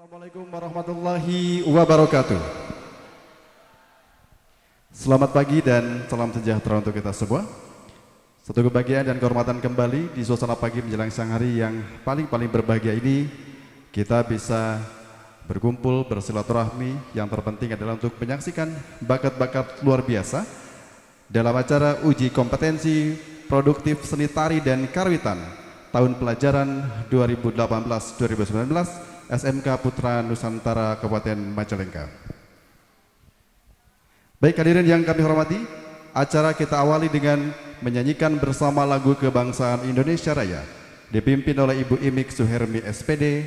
Assalamualaikum warahmatullahi wabarakatuh. Selamat pagi dan salam sejahtera untuk kita semua. Satu kebahagiaan dan kehormatan kembali di suasana pagi menjelang siang hari yang paling berbahagia ini. Kita bisa berkumpul bersilaturahmi, yang terpenting adalah untuk menyaksikan bakat-bakat luar biasa dalam acara uji kompetensi produktif seni tari dan karawitan tahun pelajaran 2018-2019 SMK Putra Nusantara Kabupaten Majalengka. Baik hadirin yang kami hormati, acara kita awali dengan menyanyikan bersama lagu kebangsaan Indonesia Raya dipimpin oleh Ibu Imik Suhermi SPD.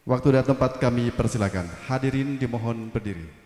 Waktu dan tempat kami persilakan. Hadirin dimohon berdiri.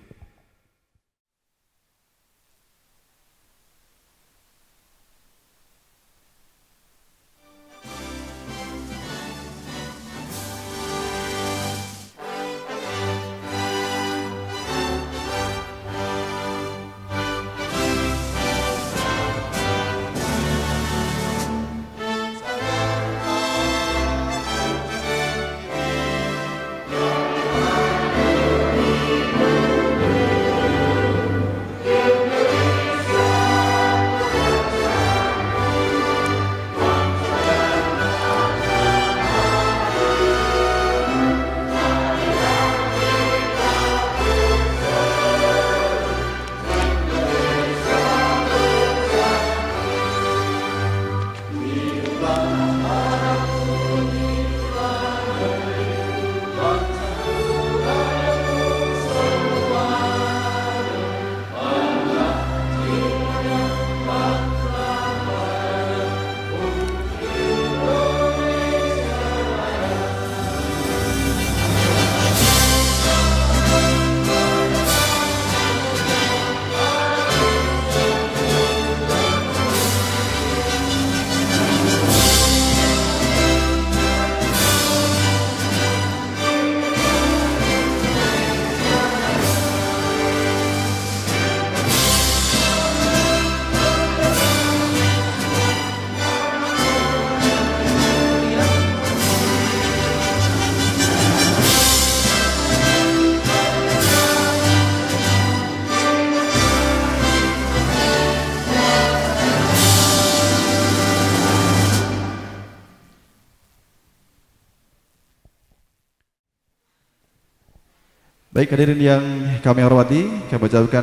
Baik hadirin yang kami hormati, kami ucapkan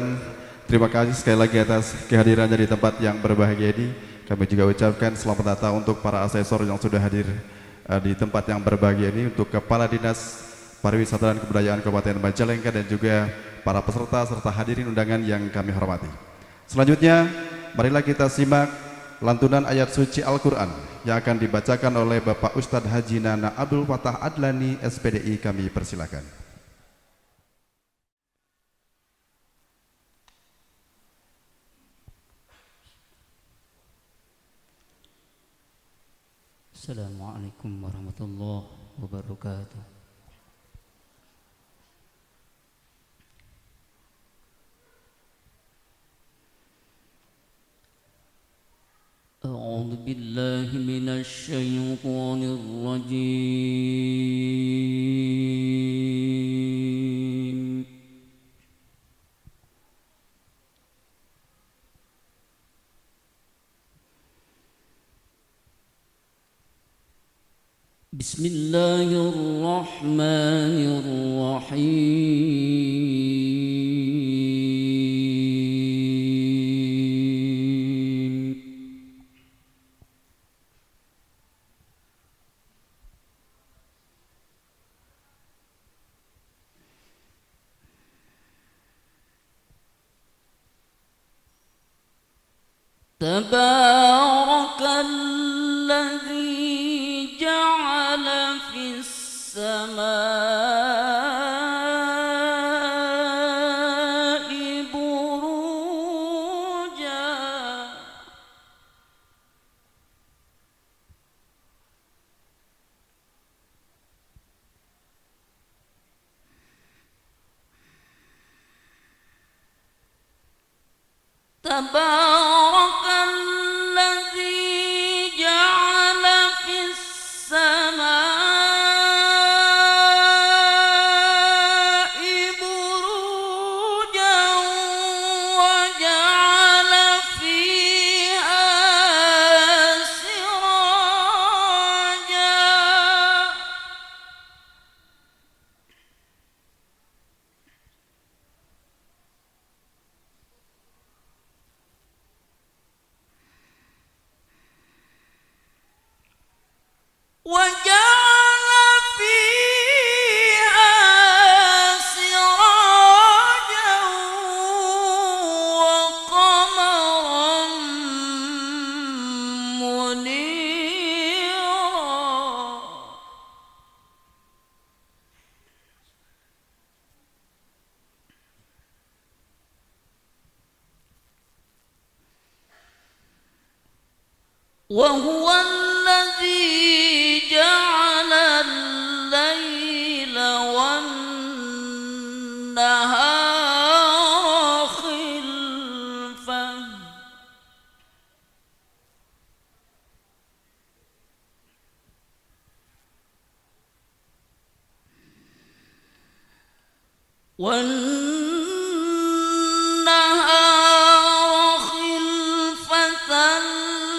terima kasih sekali lagi atas kehadirannya di tempat yang berbahagia ini. Kami juga ucapkan selamat datang untuk para asesor yang sudah hadir di tempat yang berbahagia ini, untuk Kepala Dinas Pariwisata dan Kebudayaan Kabupaten Majalengka dan juga para peserta serta hadirin undangan yang kami hormati. Selanjutnya, marilah kita simak lantunan ayat suci Al-Quran yang akan dibacakan oleh Bapak Ustadz Haji Nana Abdul Fatah Adlani SPDI. Kami persilakan. Assalamualaikum warahmatullahi wabarakatuh. A'udzu billahi minasy syaithanir rajim. Bismillahirrahmanirrahim. Tabarakalladzi ja'ala fis samaa'i buruja Tabarakalladzi ja'ala fis samaa'i وهو الذي جعل الليل والنهار خلفة والنهار خلفة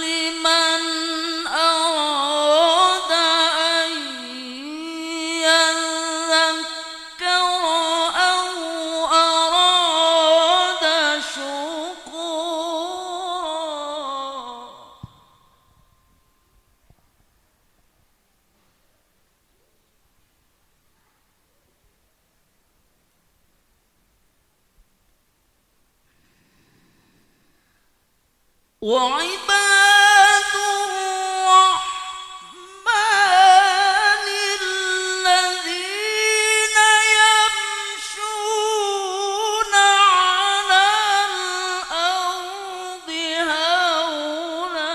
لمن أراد أن يذكر أو أراد شكورا وعباد الرحمن الذين يمشون على الأرض هونا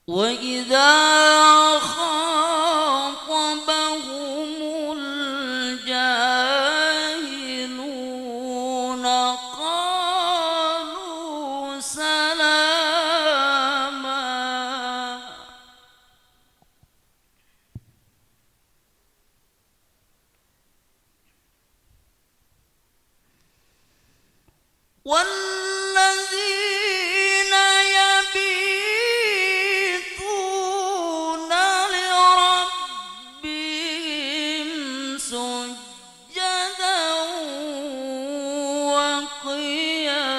وإذا خاطبهم الجاهلون قالوا سلاما والذين يبيتون لربهم سجدا وقياما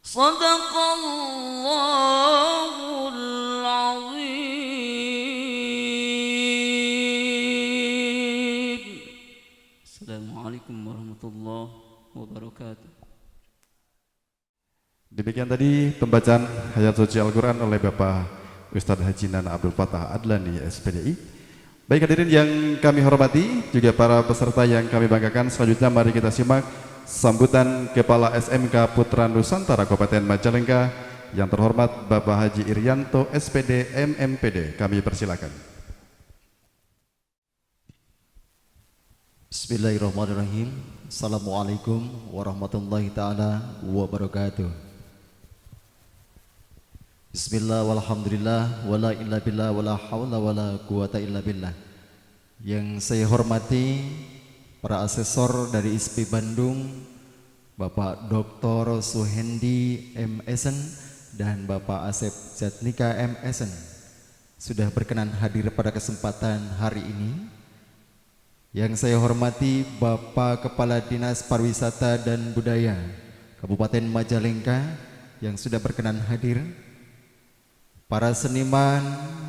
صدق الله العظيم. Assalamualaikum warahmatullahi wabarakatuh. Demikian tadi pembacaan ayat suci Al-Quran oleh Bapak Ustadz Haji Nana Abdul Fattah Adlani SPDI. Baik hadirin yang kami hormati, juga para peserta yang kami banggakan, selanjutnya mari kita simak sambutan Kepala SMK Putra Nusantara Kabupaten Majalengka yang terhormat Bapak Haji Irianto SPD MMPD. Kami persilakan. Bismillahirrahmanirrahim. Assalamualaikum warahmatullahi ta'ala wabarakatuh. Bismillah walhamdulillah wala illa billah wala hawla wala quwata illa billah. Yang saya hormati para asesor dari ISP Bandung, Bapak Dr. Suhendi M. Esen dan Bapak Asep Jatnika M. Esen, sudah berkenan hadir pada kesempatan hari ini. Yang saya hormati Bapak Kepala Dinas Pariwisata dan Budaya Kabupaten Majalengka yang sudah berkenan hadir, para seniman,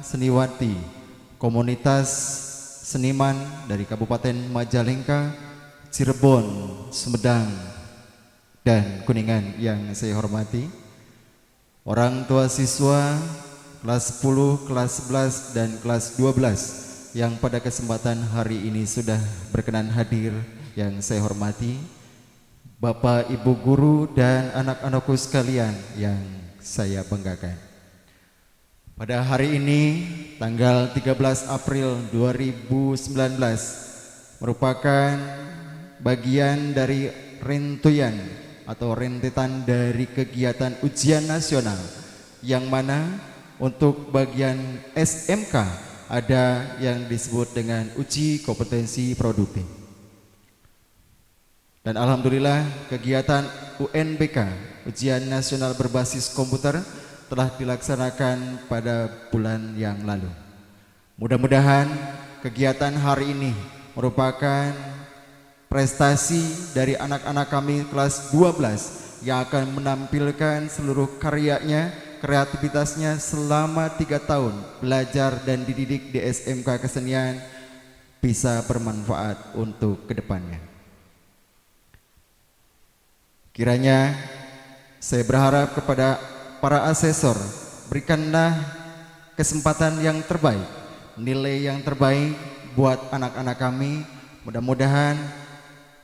seniwati, komunitas seniman dari Kabupaten Majalengka, Cirebon, Sumedang, dan Kuningan yang saya hormati, orang tua siswa kelas 10, kelas 11, dan kelas 12 yang pada kesempatan hari ini sudah berkenan hadir yang saya hormati, Bapak Ibu Guru dan anak-anakku sekalian yang saya banggakan. Pada hari ini tanggal 13 April 2019 merupakan bagian dari rentuyan atau rentetan dari kegiatan ujian nasional, yang mana untuk bagian SMK ada yang disebut dengan uji kompetensi produktif. Dan alhamdulillah kegiatan UNBK, ujian nasional berbasis komputer, telah dilaksanakan pada bulan yang lalu. Mudah-mudahan kegiatan hari ini merupakan prestasi dari anak-anak kami kelas 12 yang akan menampilkan seluruh karyanya, kreativitasnya selama 3 tahun belajar dan dididik di SMK Kesenian bisa bermanfaat untuk kedepannya. Kiranya saya berharap kepada para asesor, berikanlah kesempatan yang terbaik nilai yang terbaik buat anak-anak kami. Mudah-mudahan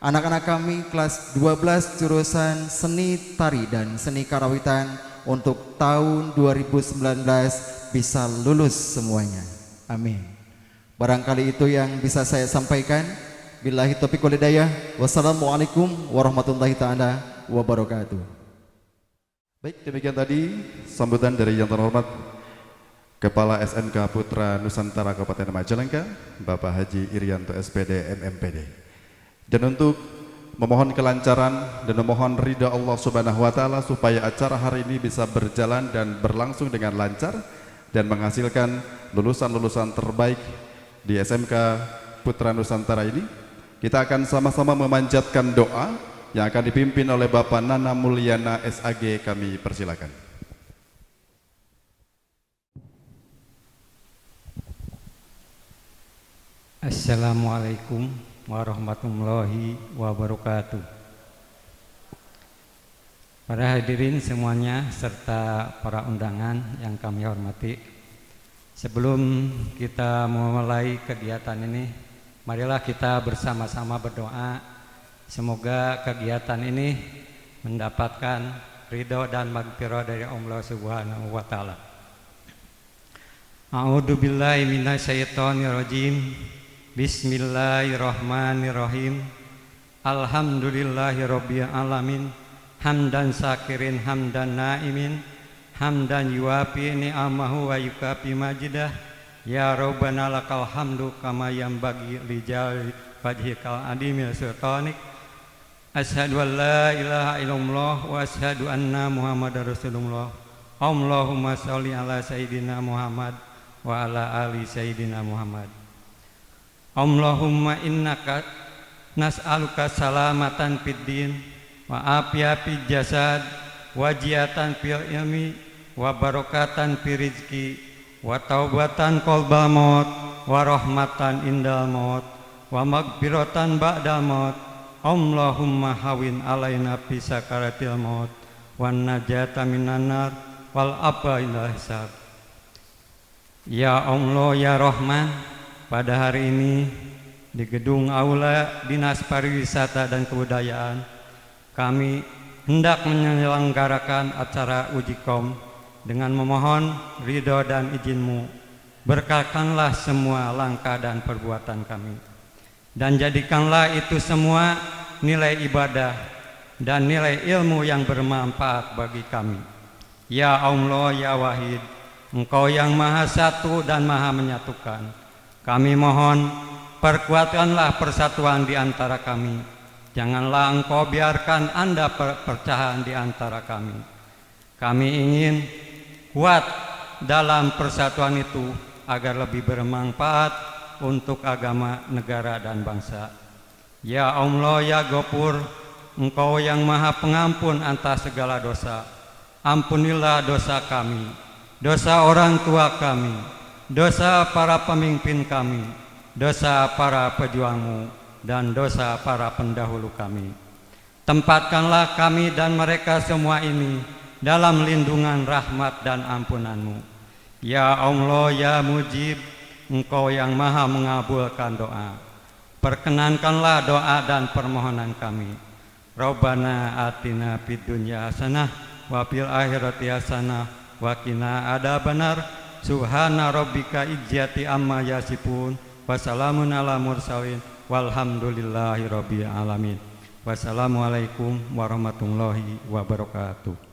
anak-anak kami kelas 12 jurusan seni tari dan seni karawitan untuk tahun 2019 bisa lulus semuanya. Amin. Barangkali itu yang bisa saya sampaikan. Billahi taufiq wal hidayah. Wassalamualaikum warahmatullahi taala wabarakatuh. Baik, demikian tadi sambutan dari yang terhormat Kepala SMK Putra Nusantara Kabupaten Majalengka, Bapak Haji Irianto SPD MMPD. Dan untuk memohon kelancaran dan memohon ridha Allah Subhanahu wa taala supaya acara hari ini bisa berjalan dan berlangsung dengan lancar dan menghasilkan lulusan-lulusan terbaik di SMK Putra Nusantara ini, kita akan sama-sama memanjatkan doa yang akan dipimpin oleh Bapak Nana Mulyana SAG. Kami persilakan. Assalamualaikum warahmatullahi wabarakatuh. Para hadirin semuanya serta para undangan yang kami hormati, sebelum kita memulai kegiatan ini, marilah kita bersama-sama berdoa semoga kegiatan ini mendapatkan ridho dan maghfirah dari Allah Subhanahu wa taala. A'udzu billahi minasyaitonir rajim. Bismillahirrahmanirrahim. Alhamdulillahirabbil alamin. Hamdan syakirin hamdan naimin. Hamdan yuafi ni'amahu wa yukafi majidah. Ya Rabbana lakal hamdu kama yanbaghi li jalali wajhikal adimil sultanik. Asyhadu an la ilaha illallah wa asyhadu anna Muhammadar Rasulullah. Allahumma sholli ala sayyidina Muhammad wa ala ali sayyidina Muhammad. Allahumma innaka nas'aluka salamatan fid din wa afiyatan fil jasad wa jiyatan fil ilmi wa barakatan fil rizqi wa taubatan qalbal maut wa rahmatan indal maut wa maghfiratan ba'dal maut. Allahumma hawin alaina fi sakaratil maut wan najata minan nar wal abailal hisab. Ya Allah ya Rahman, pada hari ini di gedung Aula Dinas Pariwisata dan Kebudayaan kami hendak menyelenggarakan acara uji kom dengan memohon ridho dan izin-Mu. Berkatkanlah semua langkah dan perbuatan kami, dan jadikanlah itu semua nilai ibadah dan nilai ilmu yang bermanfaat bagi kami. Ya Allah ya Wahid, Engkau yang Maha Satu dan Maha Menyatukan. Kami mohon perkuatkanlah persatuan di antara kami. Janganlah Engkau biarkan ada perpecahan di antara kami. Kami ingin kuat dalam persatuan itu agar lebih bermanfaat untuk agama, negara, dan bangsa. Ya Allah ya Ghafur, Engkau yang Maha Pengampun atas segala dosa. Ampunilah dosa kami, dosa orang tua kami, dosa para pemimpin kami, dosa para pejuang-Mu, dan dosa para pendahulu kami. Tempatkanlah kami dan mereka semua ini dalam lindungan rahmat dan ampunan-Mu. Ya Allah ya Mujib, Engkau yang Maha mengabulkan doa. Perkenankanlah doa dan permohonan kami. Rabbana atina fid dunya hasanah wa fil akhirati hasanah wa qina adzabannar. Subhana rabbika izzati amma yasifun wa salamun ala mursalin walhamdulillahi rabbil alamin. Wassalamualaikum warahmatullahi wabarakatuh.